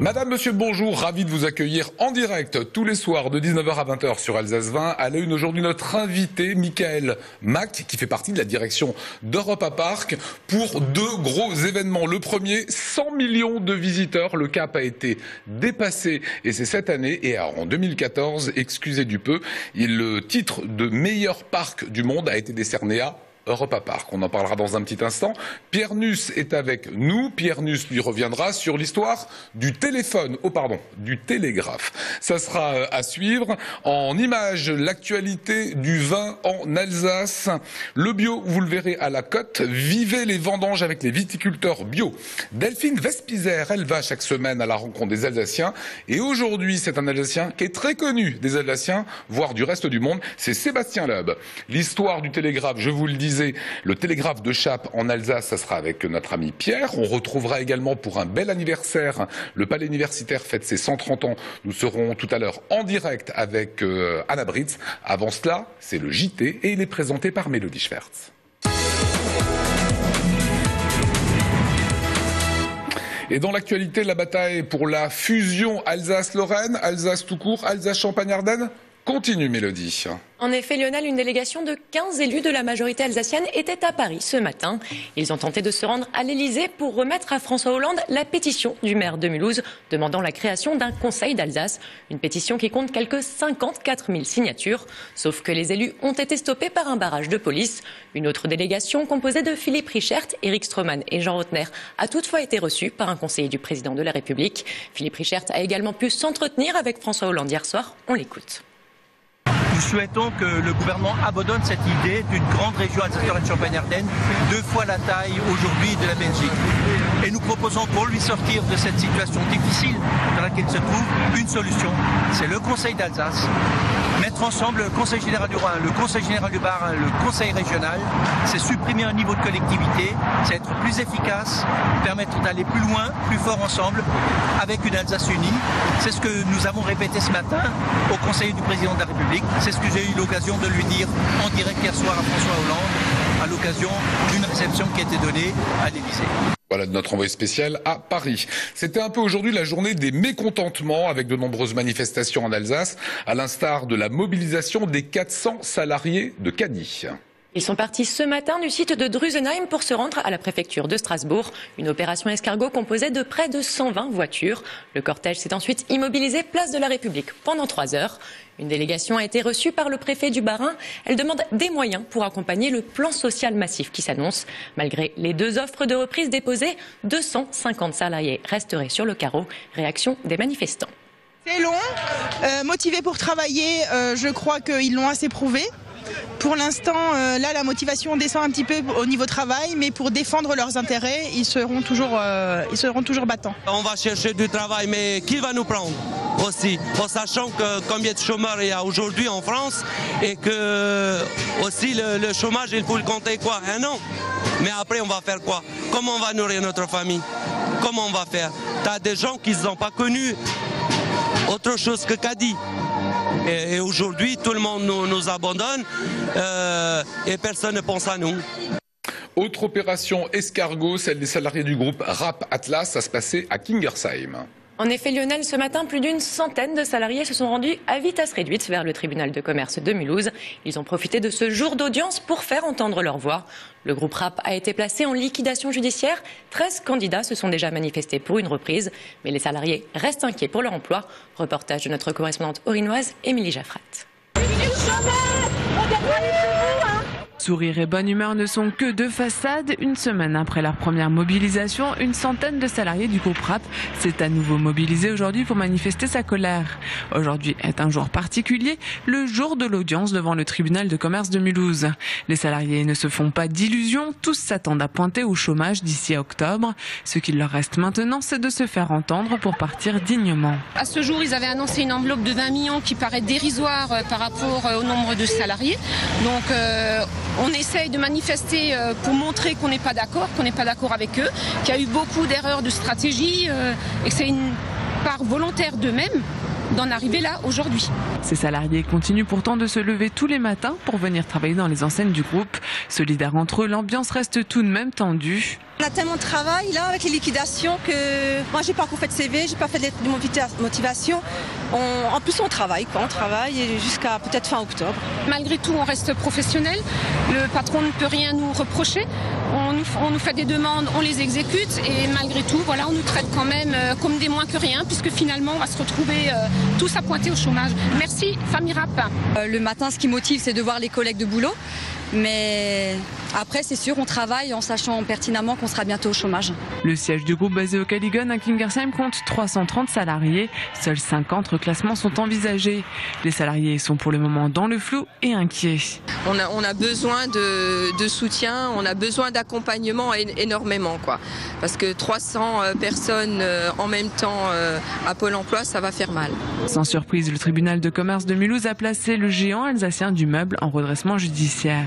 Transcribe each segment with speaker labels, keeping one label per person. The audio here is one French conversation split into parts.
Speaker 1: Madame, monsieur, bonjour, ravi de vous accueillir en direct tous les soirs de 19h à 20h sur Alsace 20. À la une aujourd'hui, notre invité, Michael Mack, qui fait partie de la direction d'Europa Park pour deux gros événements. Le premier, 100 millions de visiteurs. Le cap a été dépassé et c'est cette année. Et en 2014, excusez du peu, le titre de meilleur parc du monde a été décerné à Europa Park. On en parlera dans un petit instant. Pierre Nuss est avec nous. Pierre Nuss lui reviendra sur l'histoire du téléphone, du télégraphe. Ça sera à suivre. En images, l'actualité du vin en Alsace. Le bio, vous le verrez à la côte. Vivez les vendanges avec les viticulteurs bio. Delphine Vespizer, elle va chaque semaine à la rencontre des Alsaciens. Et aujourd'hui, c'est un Alsacien qui est très connu des Alsaciens, voire du reste du monde. C'est Sébastien Loeb. L'histoire du télégraphe, je vous le disais, le télégraphe de Chappe en Alsace, ça sera avec notre ami Pierre. On retrouvera également pour un bel anniversaire, le Palais universitaire fête ses 130 ans. Nous serons tout à l'heure en direct avec Anna Britz. Avant cela, c'est le JT et il est présenté par Mélodie Schwertz. Et dans l'actualité, la bataille pour la fusion Alsace-Lorraine, Alsace tout court, Alsace-Champagne-Ardenne continue, Mélodie.
Speaker 2: En effet, Lionel, une délégation de 15 élus de la majorité alsacienne était à Paris ce matin. Ils ont tenté de se rendre à l'Elysée pour remettre à François Hollande la pétition du maire de Mulhouse demandant la création d'un conseil d'Alsace. Une pétition qui compte quelques 54 000 signatures. Sauf que les élus ont été stoppés par un barrage de police. Une autre délégation composée de Philippe Richert, Éric Stroman et Jean Rotner a toutefois été reçue par un conseiller du président de la République. Philippe Richert a également pu s'entretenir avec François Hollande hier soir. On l'écoute.
Speaker 3: Nous souhaitons que le gouvernement abandonne cette idée d'une grande région Alsace-Lorraine-Champagne-Ardenne, 2 fois la taille aujourd'hui de la Belgique. Et nous proposons pour lui sortir de cette situation difficile dans laquelle il se trouve, une solution. C'est le Conseil d'Alsace. Mettre ensemble le Conseil général du Rhin, le Conseil général du Bas-Rhin, le Conseil régional, c'est supprimer un niveau de collectivité, c'est être plus efficace, permettre d'aller plus loin, plus fort ensemble, avec une Alsace unie. C'est ce que nous avons répété ce matin au Conseil du président de la République. C'est ce que j'ai eu l'occasion de lui dire en direct hier soir à François Hollande, à l'occasion d'une réception qui a été donnée à l'Élysée.
Speaker 1: Voilà de notre envoyé spécial à Paris. C'était un peu aujourd'hui la journée des mécontentements avec de nombreuses manifestations en Alsace, à l'instar de la mobilisation des 400 salariés de Cady.
Speaker 2: Ils sont partis ce matin du site de Drusenheim pour se rendre à la préfecture de Strasbourg. Une opération escargot composée de près de 120 voitures. Le cortège s'est ensuite immobilisé place de la République pendant 3 heures. Une délégation a été reçue par le préfet du Bas-Rhin. Elle demande des moyens pour accompagner le plan social massif qui s'annonce. Malgré les 2 offres de reprise déposées, 250 salariés resteraient sur le carreau. Réaction des manifestants.
Speaker 4: C'est long, motivés pour travailler, je crois qu'ils l'ont assez prouvé. Pour l'instant, là, la motivation descend un petit peu au niveau travail, mais pour défendre leurs intérêts, ils seront toujours battants.
Speaker 5: On va chercher du travail, mais qui va nous prendre aussi, en sachant que combien de chômeurs il y a aujourd'hui en France et que aussi le chômage, il faut le compter quoi, 1 an. Mais après, on va faire quoi? Comment on va nourrir notre famille? Comment on va faire? T'as des gens qui n'ont pas connu autre chose que Cady. Et aujourd'hui, tout le monde nous abandonne et personne ne pense à nous.
Speaker 1: Autre opération escargot, celle des salariés du groupe Rap Atlas, ça se passait à Kingersheim.
Speaker 2: En effet, Lionel, ce matin, plus d'une centaine de salariés se sont rendus à vitesse réduite vers le tribunal de commerce de Mulhouse. Ils ont profité de ce jour d'audience pour faire entendre leur voix. Le groupe RAP a été placé en liquidation judiciaire. 13 candidats se sont déjà manifestés pour une reprise. Mais les salariés restent inquiets pour leur emploi. Reportage de notre correspondante orinoise, Émilie Jaffrat.
Speaker 6: Sourire et bonne humeur ne sont que de façade. Une semaine après leur première mobilisation, une centaine de salariés du groupe RAP s'est à nouveau mobilisé aujourd'hui pour manifester sa colère. Aujourd'hui est un jour particulier, le jour de l'audience devant le tribunal de commerce de Mulhouse. Les salariés ne se font pas d'illusions, tous s'attendent à pointer au chômage d'ici à octobre. Ce qu'il leur reste maintenant, c'est de se faire entendre pour partir dignement.
Speaker 7: À ce jour, ils avaient annoncé une enveloppe de 20 millions qui paraît dérisoire par rapport au nombre de salariés. Donc on essaye de manifester pour montrer qu'on n'est pas d'accord avec eux, qu'il y a eu beaucoup d'erreurs de stratégie et que c'est une part volontaire d'eux-mêmes d'en arriver là aujourd'hui.
Speaker 6: Ces salariés continuent pourtant de se lever tous les matins pour venir travailler dans les enseignes du groupe. Solidaires entre eux, l'ambiance reste tout de même tendue.
Speaker 8: On a tellement de travail là avec les liquidations que moi j'ai pas encore fait de CV, j'ai pas fait de lettre de motivation. En plus on travaille jusqu'à peut-être fin octobre.
Speaker 7: Malgré tout on reste professionnel, le patron ne peut rien nous reprocher, on nous fait des demandes, on les exécute et malgré tout voilà, on nous traite quand même comme des moins que rien puisque finalement on va se retrouver tous à pointer au chômage. Merci Famille Rap.
Speaker 9: Le matin ce qui motive c'est de voir les collègues de boulot. Mais après, c'est sûr, on travaille en sachant pertinemment qu'on sera bientôt au chômage.
Speaker 6: Le siège du groupe basé au Caligon à Kingersheim compte 330 salariés. Seuls 50 reclassements sont envisagés. Les salariés sont pour le moment dans le flou et inquiets.
Speaker 10: On a besoin de soutien, on a besoin d'accompagnement énormément, quoi. Parce que 300 personnes en même temps à Pôle emploi, ça va faire mal.
Speaker 6: Sans surprise, le tribunal de commerce de Mulhouse a placé le géant alsacien du meuble en redressement judiciaire.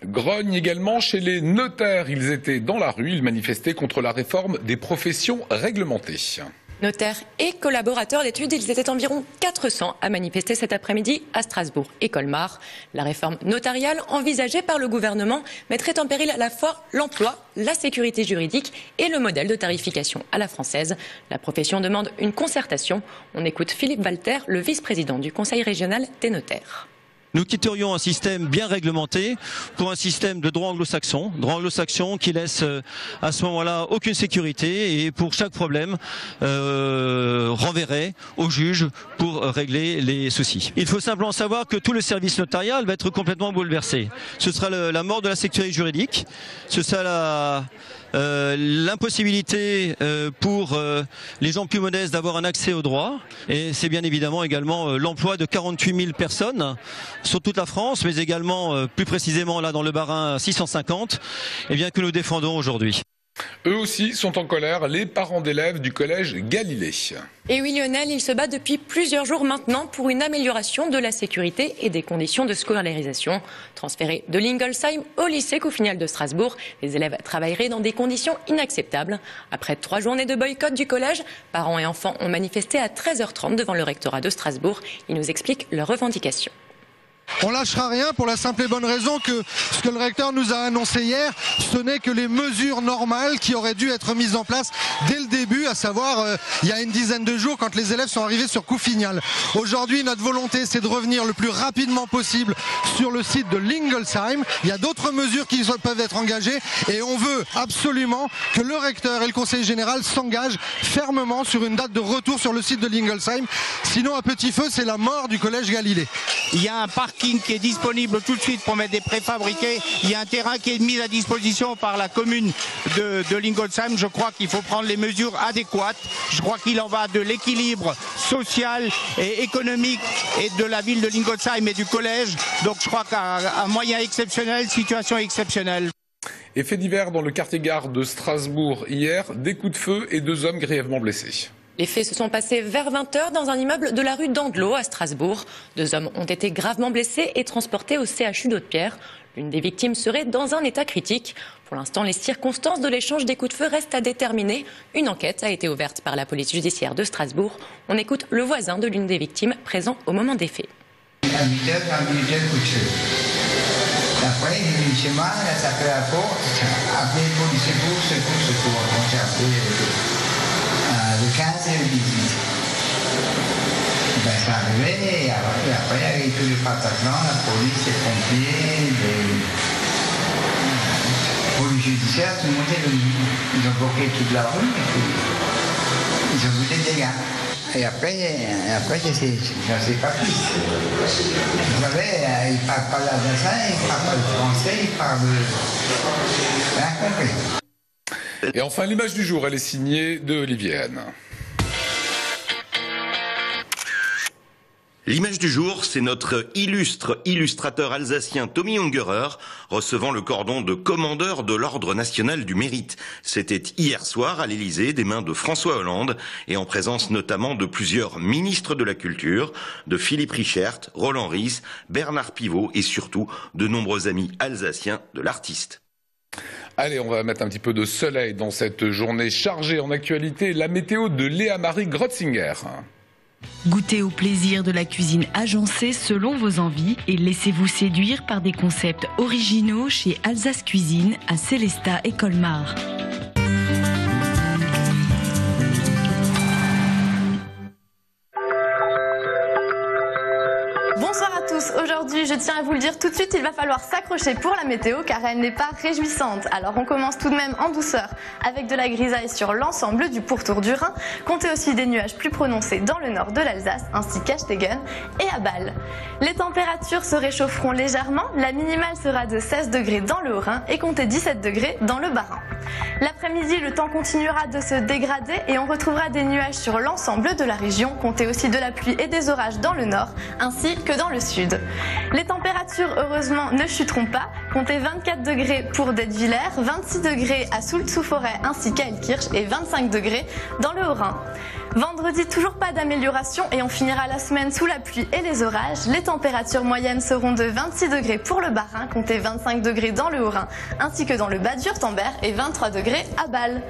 Speaker 1: Grogne également chez les notaires. Ils étaient dans la rue, ils manifestaient contre la réforme des professions réglementées.
Speaker 2: Notaires et collaborateurs d'études, ils étaient environ 400 à manifester cet après-midi à Strasbourg et Colmar. La réforme notariale envisagée par le gouvernement mettrait en péril à la fois l'emploi, la sécurité juridique et le modèle de tarification à la française. La profession demande une concertation. On écoute Philippe Walter, le vice-président du Conseil régional des notaires.
Speaker 11: Nous quitterions un système bien réglementé pour un système de droit anglo-saxon qui laisse à ce moment-là aucune sécurité et pour chaque problème renverrait au juge pour régler les soucis. Il faut simplement savoir que tout le service notarial va être complètement bouleversé. Ce sera la mort de la sécurité juridique, ce sera l'impossibilité pour les gens plus modestes d'avoir un accès au droit et c'est bien évidemment également l'emploi de 48 000 personnes sur toute la France, mais également plus précisément là dans le Bas-Rhin 650, que nous défendons aujourd'hui.
Speaker 1: Eux aussi sont en colère, les parents d'élèves du collège Galilée.
Speaker 2: Et oui Lionel, il se bat depuis plusieurs jours maintenant pour une amélioration de la sécurité et des conditions de scolarisation. Transférés de l'Ingolsheim au lycée Couffignal de Strasbourg, les élèves travailleraient dans des conditions inacceptables. Après 3 journées de boycott du collège, parents et enfants ont manifesté à 13h30 devant le rectorat de Strasbourg. Ils nous expliquent leurs revendications.
Speaker 12: On lâchera rien pour la simple et bonne raison que ce que le recteur nous a annoncé hier, ce n'est que les mesures normales qui auraient dû être mises en place dès le début, à savoir il y a une dizaine de jours quand les élèves sont arrivés sur Couffignal. Aujourd'hui, notre volonté, c'est de revenir le plus rapidement possible sur le site de l'Ingolsheim. Il y a d'autres mesures qui peuvent être engagées et on veut absolument que le recteur et le conseiller général s'engagent fermement sur une date de retour sur le site de l'Ingolsheim. Sinon, à petit feu, c'est la mort du collège Galilée.
Speaker 13: Il y a un parking qui est disponible tout de suite pour mettre des préfabriqués. Il y a un terrain qui est mis à disposition par la commune de l'Ingolsheim. Je crois qu'il faut prendre les mesures adéquates. Je crois qu'il en va de l'équilibre social et économique et de la ville de l'Ingolsheim et du collège. Donc je crois qu'un moyen exceptionnel, situation exceptionnelle.
Speaker 1: Et fait divers dans le quartier gare de Strasbourg hier, des coups de feu et 2 hommes grièvement blessés.
Speaker 2: Les faits se sont passés vers 20h dans un immeuble de la rue d'Andelot à Strasbourg. 2 hommes ont été gravement blessés et transportés au CHU d'Aude-Pierre. L'une des victimes serait dans un état critique. Pour l'instant, les circonstances de l'échange des coups de feu restent à déterminer. Une enquête a été ouverte par la police judiciaire de Strasbourg. On écoute le voisin de l'une des victimes présent au moment des faits.
Speaker 14: À 8h, coup de feu. Après, il est venu chez moi, il a tapé à la porte, appelé les policiers pour secours. On s'est appelé le 15 et le 18. C'est arrivé et après il y avait tous les patatans, la police, les pompiers, les police judiciaire, tout le monde est venu. Ils ont bloqué toute la rue et puis ils ont vu des dégâts. Et après j'en sais pas plus. Vous savez, ils ne parlent pas l'alsacien, ils ne parlent pas le français, ils parlent rien compris.
Speaker 1: Et enfin, l'image du jour, elle est signée de Olivier Anne.
Speaker 15: L'image du jour, c'est notre illustrateur alsacien Tommy Ungerer recevant le cordon de commandeur de l'Ordre national du mérite. C'était hier soir à l'Élysée des mains de François Hollande et en présence notamment de plusieurs ministres de la Culture, de Philippe Richert, Roland Ries, Bernard Pivot et surtout de nombreux amis alsaciens de l'artiste.
Speaker 1: Allez, on va mettre un petit peu de soleil dans cette journée chargée en actualité. La météo de Léa-Marie Grotzinger.
Speaker 16: Goûtez au plaisir de la cuisine agencée selon vos envies et laissez-vous séduire par des concepts originaux chez Alsace Cuisine à Célestat et Colmar.
Speaker 17: Bonsoir à tous, aujourd'hui je tiens à vous le dire tout de suite, il va falloir s'accrocher pour la météo car elle n'est pas réjouissante. Alors on commence tout de même en douceur avec de la grisaille sur l'ensemble du pourtour du Rhin. Comptez aussi des nuages plus prononcés dans le nord de l'Alsace ainsi qu'à Stegen et à Bâle. Les températures se réchaufferont légèrement, la minimale sera de 16 degrés dans le Haut-Rhin et comptez 17 degrés dans le Bas-Rhin. L'après-midi, le temps continuera de se dégrader et on retrouvera des nuages sur l'ensemble de la région. Comptez aussi de la pluie et des orages dans le nord ainsi que dans le sud. Les températures, heureusement, ne chuteront pas. Comptez 24 degrés pour Detwiller, 26 degrés à Soultz-sous-Forêt ainsi qu'à Elkirch et 25 degrés dans le Haut-Rhin. Vendredi, toujours pas d'amélioration et on finira la semaine sous la pluie et les orages. Les températures moyennes seront de 26 degrés pour le Bas-Rhin, comptez 25 degrés dans le Haut-Rhin ainsi que dans le Bas-du-Wurtemberg et 23 degrés à Bâle.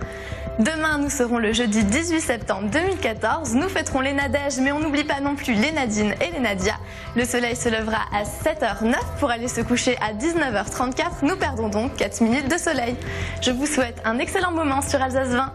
Speaker 17: Demain, nous serons le jeudi 18 septembre 2014. Nous fêterons les Nadèges, mais on n'oublie pas non plus les Nadine et les Nadia. Le soleil se lèvera à 7h09 pour aller se coucher à 19h34. Nous perdons donc 4 minutes de soleil. Je vous souhaite un excellent moment sur Alsace 20.